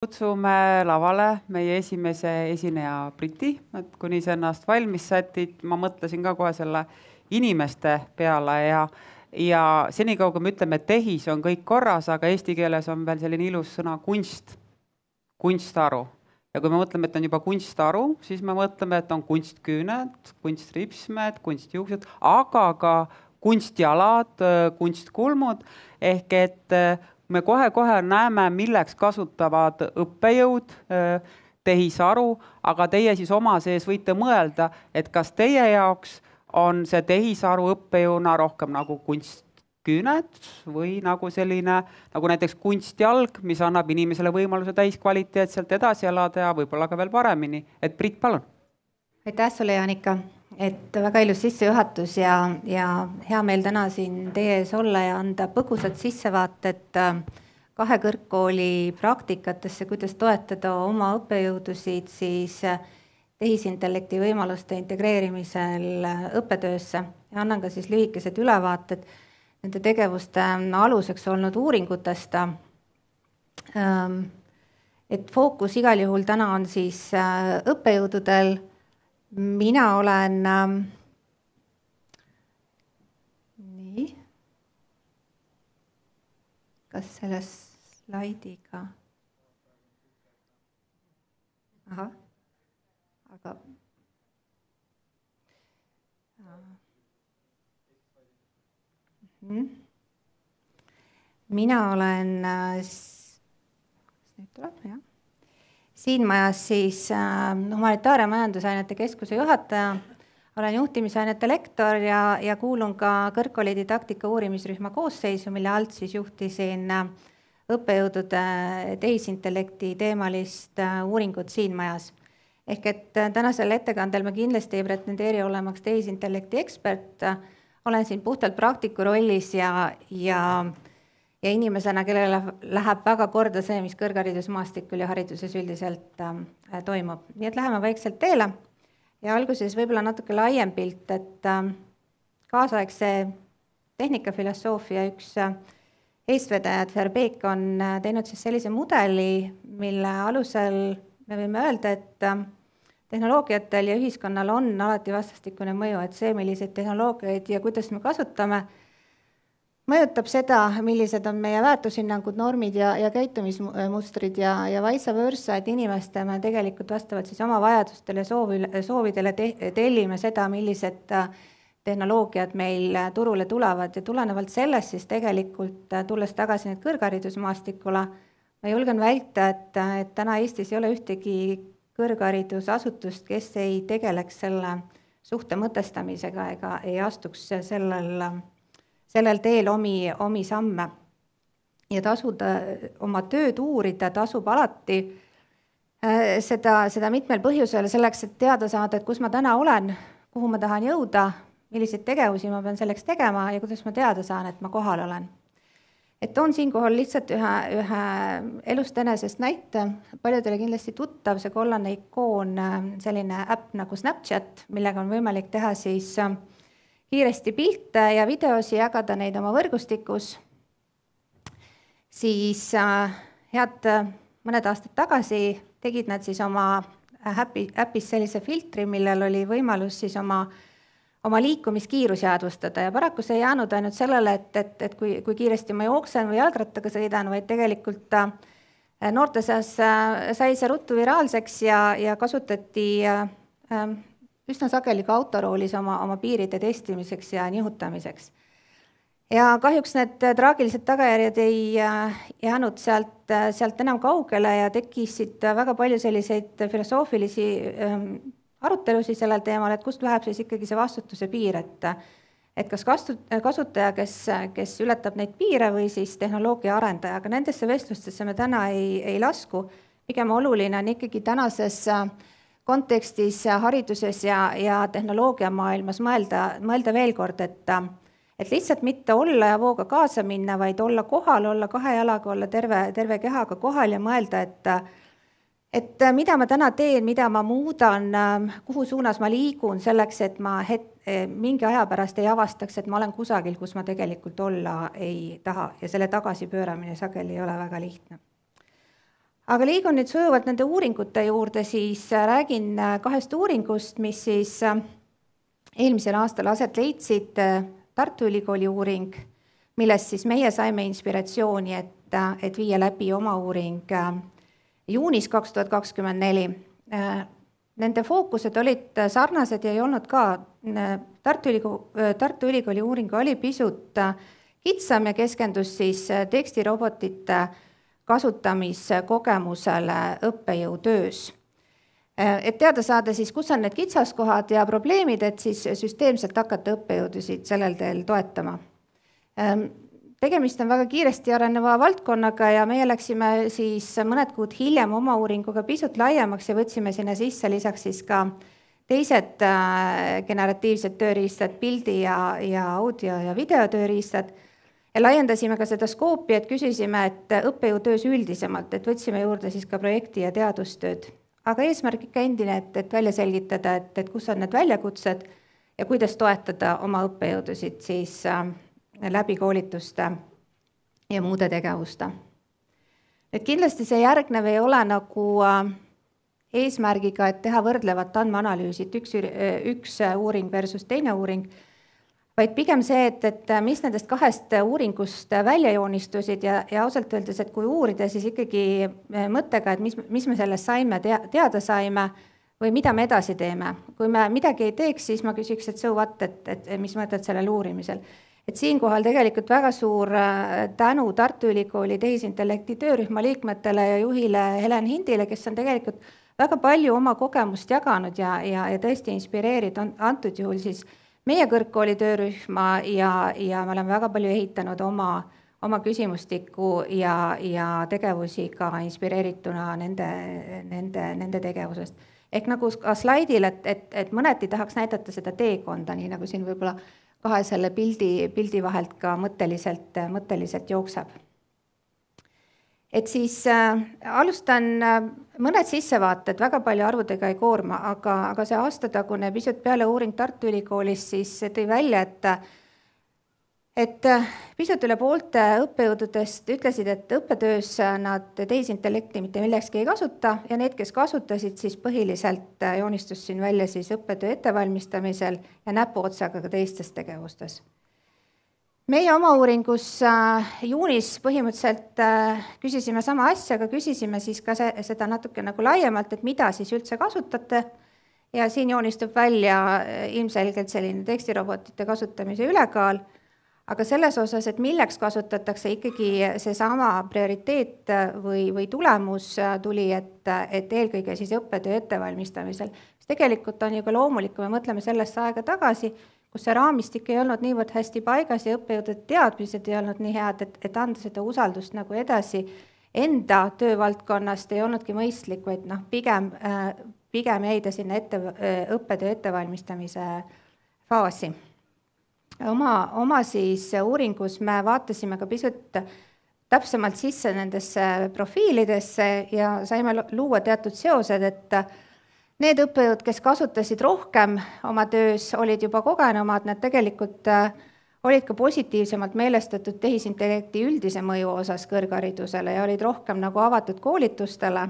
Kutsume lavale meie esimese esineja Briti, et kuni see ennast valmis sätid, ma mõtlesin ka kohe selle inimeste peale ja senikaua, kui me ütleme, et tehis on kõik korras, aga eesti keeles on veel selline ilus sõna kunst, kunstaru. Ja kui me mõtleme, et on juba kunstaru, siis me mõtleme, et on kunstküüned, kunstripsmed, kunstjuuksed, aga ka kunstjalad, kunstkulmud, ehk et me kohe näeme, milleks kasutavad õppejõud tehisaru, aga teie siis oma sees võite mõelda, et kas teie jaoks on see tehisaru õppejõuna rohkem nagu kunstküüned või nagu selline, nagu näiteks kunstjalg, mis annab inimesele võimaluse täiskvaliteetselt edasi elada ja võib-olla ka veel paremini. Et Brit, palun. Aitäh sulle, Jaanika, et väga ilus sissejuhatus ja hea meel täna siin teie ees olla ja anda põgusad sissevaated kahe kõrgkooli praktikatesse, kuidas toetada oma õppejõudusid siis tehisintellekti võimaluste integreerimisel õppetöösse ja annan ka siis lühikesed ülevaated nende tegevuste aluseks olnud uuringutest. Et fookus igal juhul täna on siis õppejõududel. Mina olen nii, kas selle slaidiga, aga mina olen nüüd tuleb, jah. Siin majas siis humanitaar- ja majandusainete keskuse juhataja, olen juhtimisainete lektor ja kuulun ka kõrgkooli didaktika uurimisrühma koosseisu, mille alt siis juhtisin õppejõudude tehisintellekti teemalist uuringut siin majas. Ehk et tänasel ettekandel ma kindlasti ei pretendeeri olemaks tehisintellekti ekspert, olen siin puhtalt praktiku rollis ja inimesena, kellele läheb väga korda see, mis kõrgharidusmaastikul ja hariduses üldiselt toimub. Nii et läheme vaikselt teele ja alguses võib-olla natuke laiem pilt, et kaasaegse tehnikafilosoofia üks eestvedajad Verbeek on teinud siis sellise mudeli, mille alusel me võime öelda, et tehnoloogiatel ja ühiskonnal on alati vastastikune mõju, et see, milliseid tehnoloogiaid ja kuidas me kasutame, mõjutab seda, millised on meie väärtushinnangud, normid ja käitumismustrid ja vice versa, et inimeste me tegelikult vastavalt siis oma vajadustele ja soovidele tellime seda, millised tehnoloogiad meil turule tulevad ja tulenevalt sellest siis tegelikult tulles tagasi nüüd kõrgharidusmaastikule, ma julgen väita, et täna Eestis ei ole ühtegi kõrgharidusasutust, kes ei tegeleks selle suhte mõtestamisega ega ei astuks sellel teel omi samme ja tasuda oma tööd uurida, tasub alati seda mitmel põhjusel selleks, et teada saada, et kus ma täna olen, kuhu ma tahan jõuda, milliseid tegevusi ma pean selleks tegema ja kuidas ma teada saan, et ma kohal olen. Et on siinkohal lihtsalt ühe elust enesest näite, paljudele kindlasti tuttav see kollane ikoon, selline äpp nagu Snapchat, millega on võimalik teha siis kiiresti pilte ja videosi, jagada neid oma võrgustikus, siis head mõned aastad tagasi tegid nad siis oma äpis sellise filtri, millel oli võimalus siis oma liikumiskiirus jäädvustada ja paraku see ei jäänud ainult sellele, et kui kiiresti ma jooksen või jalgrattaga sõidan, vaid tegelikult noorte seas sai see ruttu viraalseks ja kasutati üsna sageli ka autoroolis oma piiride testimiseks ja nihutamiseks. Ja kahjuks need traagilised tagajärjed ei jäänud sealt enam kaugele ja tekkisid väga palju selliseid filosoofilisi arutelusi sellel teemal, et kust läheb siis ikkagi see vastutuse piir, et kas kasutaja, kes ületab neid piire või siis tehnoloogia arendaja, aga nendesse vestlustesse me täna ei lasku. Pigem oluline on ikkagi tänases kontekstis hariduses ja tehnoloogia maailmas mõelda veel kord, et lihtsalt mitte olla ja vooga kaasa minna, vaid olla kohal, olla kahe jalaga, olla terve kehaga kohal ja mõelda, et mida ma täna teen, mida ma muudan, kuhu suunas ma liigun selleks, et ma mingi aja pärast ei avastaks, et ma olen kusagil, kus ma tegelikult olla ei taha ja selle tagasipööramine sageli ei ole väga lihtne. Aga liigun nüüd sujuvalt nende uuringute juurde, siis räägin 2 uuringust, mis siis eelmisel aastal aset leidsid. Tartu Ülikooli uuring, millest siis meie saime inspiratsiooni, et viia läbi oma uuring juunis 2024. Nende fookused olid sarnased ja ei olnud ka. Tartu Ülikooli uuring oli pisut kitsam ja keskendus siis tekstirobotite kasutamiskogemusele õppejõutöös. Et teada saada siis, kus on need kitsaskohad ja probleemid, et siis süsteemselt hakata õppejõudusid sellel teel toetama. Tegemist on väga kiiresti areneva valdkonnaga ja meie läksime siis mõned kuud hiljem oma uuringuga pisut laiemaks ja võtsime sinna sisse lisaks siis ka teised generatiivsed tööriistad, pildi ja audio ja videotööriistad. Ja laiendasime ka seda skoopi, et küsisime, et õppejõutöös üldisemalt, et võtsime juurde siis ka projekti ja teadustööd. Aga eesmärk ikka endine, et välja selgitada, et kus on need väljakutsed ja kuidas toetada oma õppejõudusid siis läbi koolituste ja muude tegevuste. Et kindlasti see järgnev ei ole nagu eesmärgiga, et teha võrdlevat andmeanalüüsit üks uuring versus teine uuring, vaid pigem see, et mis nendest 2 uuringust välja joonistusid ja ausalt öeldes, et kui uurida, siis ikkagi mõttega, et mis me sellest saime, teada saime või mida me edasi teeme. Kui me midagi ei teeks, siis ma küsiks, et so what, et mis mõtled sellel uurimisel. Et siinkohal tegelikult väga suur tänu Tartu Ülikooli tehisintellekti töörühma liikmetele ja juhile Helen Hindile, kes on tegelikult väga palju oma kogemust jaganud ja tõesti inspireerinud antud juhul siis meie kõrgkooli töörühma ja me oleme väga palju ehitanud oma küsimustikku ja tegevusi ka inspireerituna nende tegevusest. Ehk nagu ka slaidil, et mõneti tahaks näidata seda teekonda, nii nagu siin võib-olla 2 selle pildi vahelt ka mõtteliselt jookseb. Et siis alustan mõned sissevaated, väga palju arvudega ei koorma, aga see aastatagune pisut peale uuring Tartu Ülikoolis siis tõi välja, et pisut üle poolte õppejõududest ütlesid, et õppetöös nad tehisintellekti mitte millekski ei kasuta ja need, kes kasutasid, siis põhiliselt joonistus siin välja siis õppetöö ettevalmistamisel ja näpuotsaga ka teistes tegevustes. Meie oma uuringus juunis põhimõtteliselt küsisime sama asja, aga küsisime siis ka seda natuke nagu laiemalt, et mida siis üldse kasutate ja siin joonistub välja ilmselgelt selline tekstirobotite kasutamise ülekaal, aga selles osas, et milleks kasutatakse ikkagi seesama prioriteet või tulemus tuli, et eelkõige siis õppetöö ettevalmistamisel, mis tegelikult on ju ka loomulik, kui me mõtleme sellesse aega tagasi, kus see raamistik ei olnud niivõrd hästi paigas ja õppejõudude teadmised ei olnud nii head, et anda seda usaldust nagu edasi enda töövaldkonnast ei olnudki mõistlik, vaid pigem jäi ta sinna õppetöö ettevalmistamise faasi. Oma siis uuringus me vaatasime ka pisut täpsemalt sisse nendesse profiilidesse ja saime luua teatud seosed, et need õppejõud, kes kasutasid rohkem oma töös, olid juba kogenumad, nad tegelikult olid ka positiivsemalt meelestatud tehisintellekti üldise mõju osas kõrgharidusele ja olid rohkem nagu avatud koolitustele.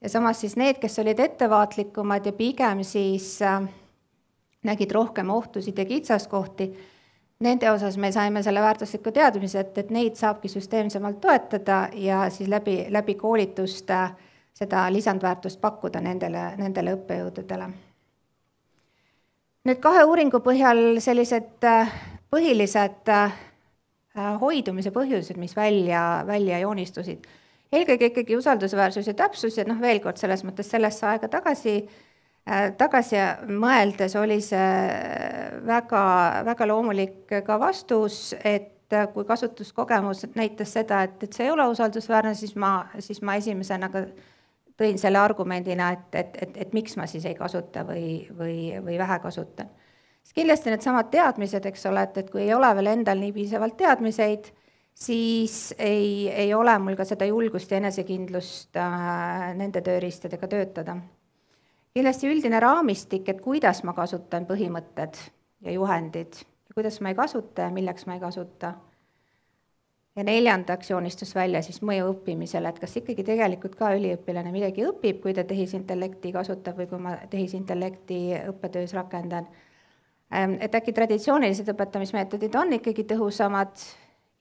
Ja samas siis need, kes olid ettevaatlikumad ja pigem siis nägid rohkem ohtusid ja kitsaskohti, nende osas me saime selle väärtusliku teadmise, et neid saabki süsteemsemalt toetada ja siis läbi koolituste seda lisandväärtust pakkuda nendele õppejõududele. Nüüd 2 uuringu põhjal sellised põhilised hoidumise põhjused, mis välja joonistusid. Eelkõige ikkagi usaldusväärsus ja täpsus ja veel kord selles mõttes sellesse aega tagasi mõeldes oli see väga loomulik ka vastus, et kui kasutuskogemus näitas seda, et see ei ole usaldusväärne, siis ma esimesena ka tõin selle argumendina, et miks ma siis ei kasuta või vähe kasutan. Kindlasti need samad teadmised, eks ole, et kui ei ole veel endal nii piisavalt teadmiseid, siis ei ole mul ka seda julgust ja enesekindlust nende tööriistadega töötada. Kindlasti üldine raamistik, et kuidas ma kasutan põhimõtted ja juhendid ja kuidas ma ei kasuta ja milleks ma ei kasuta. Ja 4. joonistus välja siis mõju õppimisele, et kas ikkagi tegelikult ka üliõpilane midagi õpib, kui ta tehisintellekti kasutab või kui ma tehisintellekti õppetöös rakendan. Et äkki traditsioonilised õpetamismeetodid on ikkagi tõhusamad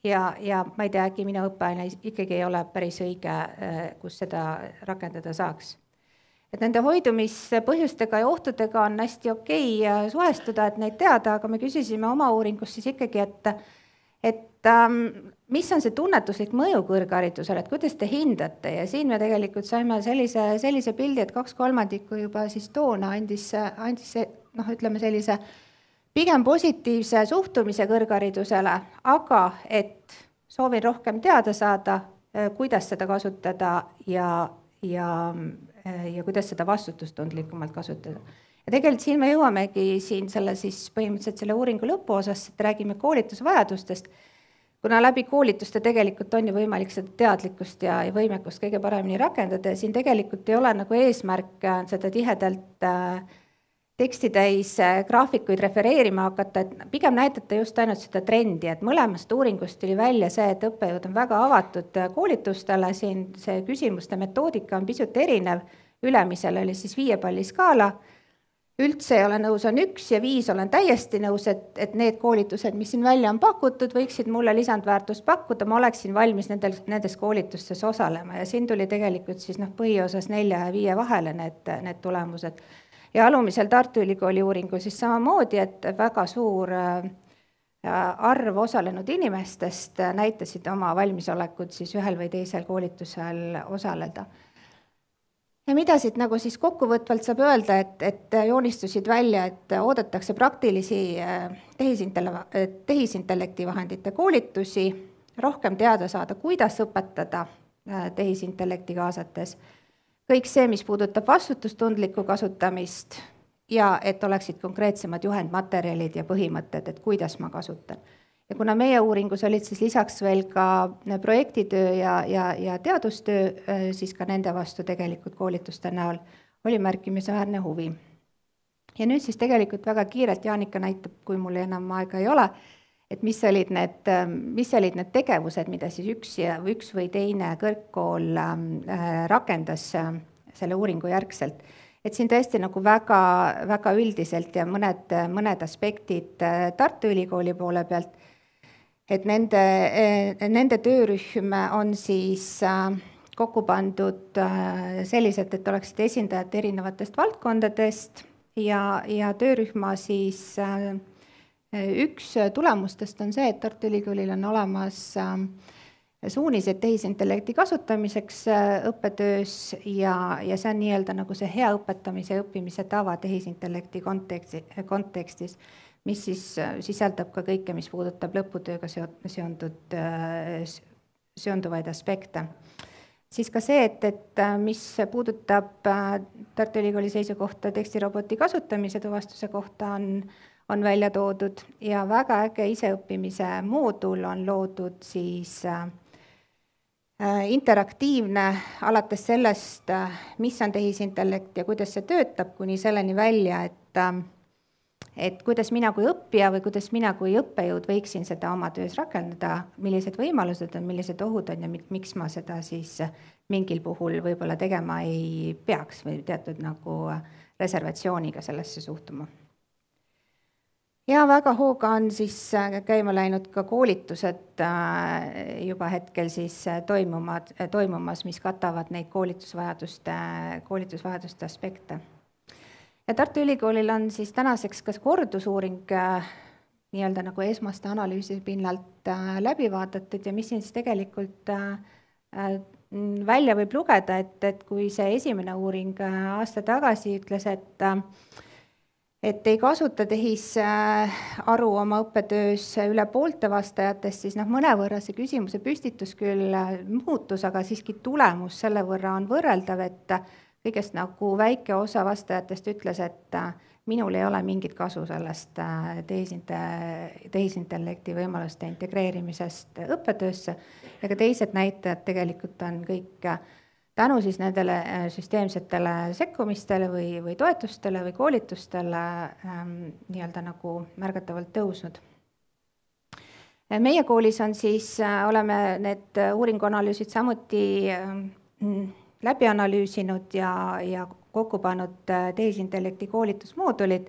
ja ma ei tea, äkki minu õppeaine ikkagi ei ole päris õige, kus seda rakendada saaks. Et nende hoidumispõhjustega ja ohtudega on hästi okei suhestuda, et neid teada, aga me küsisime oma uuringus siis ikkagi, et mis on see tunnetuslik mõju kõrgharidusele, et kuidas te hindate ja siin me tegelikult saime sellise pildi, et 2/3 juba siis toona andis ütleme sellise pigem positiivse suhtumise kõrgharidusele, aga et soovin rohkem teada saada, kuidas seda kasutada ja kuidas seda vastutustundlikumalt kasutada. Ja tegelikult siin me jõuamegi siin põhimõtteliselt selle uuringu lõpuosas, et räägime koolitusvajadustest, kuna läbi koolituste tegelikult on ju võimalik seda teadlikkust ja võimekust kõige paremini rakendada ja siin tegelikult ei ole nagu eesmärk seda tihedalt tekstitäis graafikuid refereerima hakata, et pigem näidata just ainult seda trendi, et mõlemast uuringust tuli välja see, et õppejõud on väga avatud koolitustele, siin see küsimuste metoodika on pisut erinev, ülemisel oli siis 5 palli skaala, üldse ei ole nõus on 1 ja 5 olen täiesti nõus, et need koolitused, mis siin välja on pakutud, võiksid mulle lisandväärtust pakkuda, ma oleksin valmis nendes koolitustes osalema ja siin tuli tegelikult siis põhiosas 4 ja 5 vahele need tulemused. Ja alumisel Tartu Ülikooli uuringul siis samamoodi, et väga suur arv osalenud inimestest näitasid oma valmisolekut siis ühel või teisel koolitusel osaleda. Ja mida siit nagu siis kokkuvõtvalt saab öelda, et joonistusid välja, et oodatakse praktilisi tehisintellekti vahendite koolitusi, rohkem teada saada, kuidas õpetada tehisintellekti kaasates, kõik see, mis puudutab vastutustundlikku kasutamist ja et oleksid konkreetsemad juhendmaterjalid ja põhimõtted, et kuidas ma kasutan. Ja kuna meie uuringus olid siis lisaks veel ka projektitöö ja teadustöö, siis ka nende vastu tegelikult koolituste näol oli märkimisväärne huvi. Ja nüüd siis tegelikult väga kiirelt Jaanika näitab, kui mul enam aega ei ole, et mis olid need tegevused, mida siis üks või teine kõrgkool rakendas selle uuringu järgselt. Et siin tõesti nagu väga üldiselt ja mõned aspektid Tartu Ülikooli poole pealt, et nende töörühm on siis kokku pandud selliselt, et oleksid esindajad erinevatest valdkondadest ja töörühma siis üks tulemustest on see, et Tartu Ülikoolil on olemas suunised tehisintellekti kasutamiseks õppetöös ja see on nii-öelda nagu see hea õpetamise ja õppimise tava tehisintellekti kontekstis, mis siis sisaldab ka kõike, mis puudutab lõputööga seonduvaid aspekte. Siis ka see, et mis puudutab Tartu Ülikooli seisukohta tekstiroboti kasutamise tuvastuse kohta on välja toodud ja väga äge iseõppimise moodul on loodud siis interaktiivne alates sellest, mis on tehisintellekt ja kuidas see töötab, kuni selleni välja, et kuidas mina kui õppija või kuidas mina kui õppejõud võiksin seda oma töös rakendada, millised võimalused on, millised ohud on ja miks ma seda siis mingil puhul võib-olla tegema ei peaks või teatud nagu reservatsiooniga sellesse suhtuma. Ja väga hooga on siis käima läinud ka koolitused juba hetkel siis toimumas, mis katavad neid koolitusvajaduste aspekte. Ja Tartu Ülikoolil on siis tänaseks kas kordusuuring nii-öelda nagu esmaste analüüsi pinnalt läbi vaadatud ja mis siin siis tegelikult välja võib lugeda, et kui see esimene uuring aasta tagasi ütles, et ei kasuta tehisaru oma õppetöös üle poolte vastajatest, siis mõnevõrra see küsimuse püstitus küll muutus, aga siiski tulemus selle võrra on võrreldav, et kõigest nagu väike osa vastajatest ütles, et minul ei ole mingit kasu sellest tehisintellekti võimaluste integreerimisest õppetöösse ja ka teised näitajad tegelikult on kõik tänu siis nendele süsteemsetele sekkumistele või toetustele või koolitustele nii-öelda nagu märgatavalt tõusnud. meie koolis on siis, oleme need uuringuanalüüsid samuti läbi analüüsinud ja kokku pannud tehisintellekti koolitusmoodulid,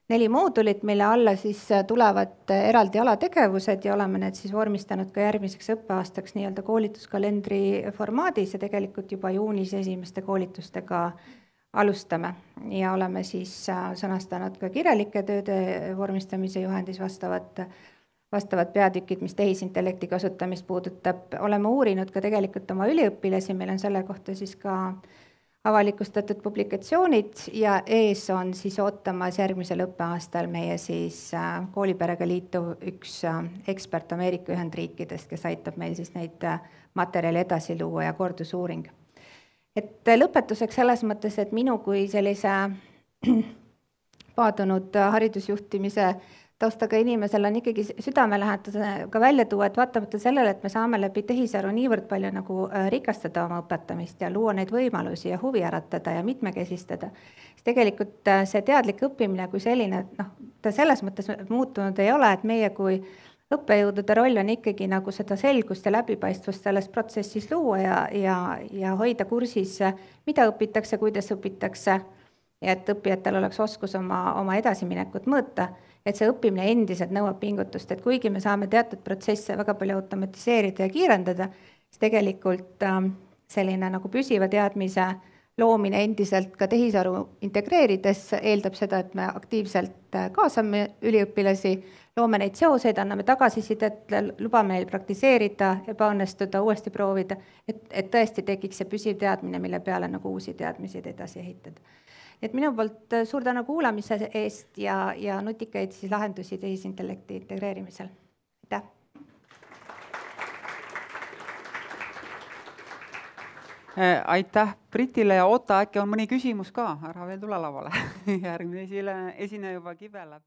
4 moodulit, mille alla siis tulevad eraldi alategevused ja oleme need siis vormistanud ka järgmiseks õppeaastaks nii-öelda koolituskalendri formaadis ja tegelikult juba juunis esimeste koolitustega alustame ja oleme siis sõnastanud ka kirjalike tööde vormistamise juhendis vastavad peatükid, mis tehisintellekti kasutamist puudutab. Oleme uurinud ka tegelikult oma üliõpilasi, meil on selle kohta siis ka avalikustatud publikatsioonid ja ees on siis ootamas järgmisel õppeaastal meie siis kooliperega liituv üks ekspert Ameerika Ühendriikidest, kes aitab meil siis neid materjali edasi luua ja kordusuuring. Et lõpetuseks selles mõttes, et minu kui sellise paadunud haridusjuhtimise taustaga inimesel on ikkagi südamelähedane ka välja tuua, et vaatamata sellele, et me saame läbi tehisaru niivõrd palju nagu rikastada oma õpetamist ja luua neid võimalusi ja huvi äratada ja mitmekesistada, siis tegelikult see teadlik õppimine kui selline, ta selles mõttes muutunud ei ole, et meie kui õppejõudude roll on ikkagi nagu seda selgust ja läbipaistvust selles protsessis luua ja hoida kursis, mida õpitakse, kuidas õpitakse ja et õppijatel oleks oskus oma edasiminekut mõõta. Et see õppimine endiselt nõuab pingutust, et kuigi me saame teatud protsesse väga palju automatiseerida ja kiirendada, siis tegelikult selline nagu püsiva teadmise loomine endiselt ka tehisaru integreerides eeldab seda, et me aktiivselt kaasame üliõpilasi, loome neid seoseid, anname tagasisidet, lubame neil praktiseerida, ebaõnnestuda, uuesti proovida, et tõesti tekiks see püsiv teadmine, mille peale nagu uusi teadmisi edasi ehitada. Et minu poolt suur tänu kuulamise eest ja nutikaid siis lahendusi tehisintellekti integreerimisel. Aitäh! Aitäh Britile ja oota, äkki on mõni küsimus ka, ära veel tule lavale. Järgmine esineja juba kibeleb.